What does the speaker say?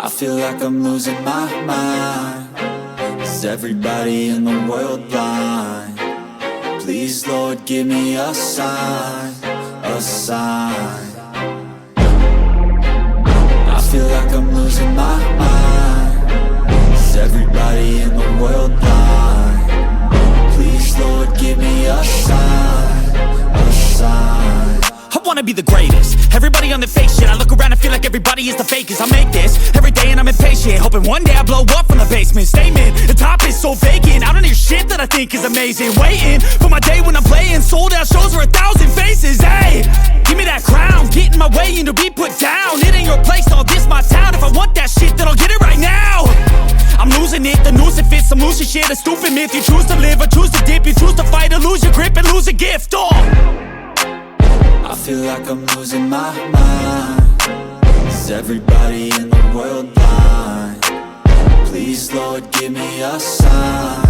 I feel like I'm losing my mind. Is everybody in the world blind? Please, Lord, give me a sign, a sign. I feel like I'm losing my mind. Is everybody in the world blind? Please, Lord, give me a sign, a sign. I wanna be the greatest. Everybody on the fake shit. I look around and feel like everybody is the fakest. I make this every day and I'm impatient, hoping one day I blow up from the basement. Statement, the top is so vacant. I don't hear shit that I think is amazing. Waiting for my day when I'm playing sold out shows for 1,000 faces. Hey, give me that crown, get in my way and to be put down. It ain't your place, all this my town. If I want that shit, then I'll get it right now. I'm losing it, the noose it fits. I'm losing shit, a stupid myth. You choose to live or choose to dip. You choose to fight or lose your grip and lose a gift. I feel like I'm losing my mind. Is everybody in the world blind? Please, Lord, give me a sign,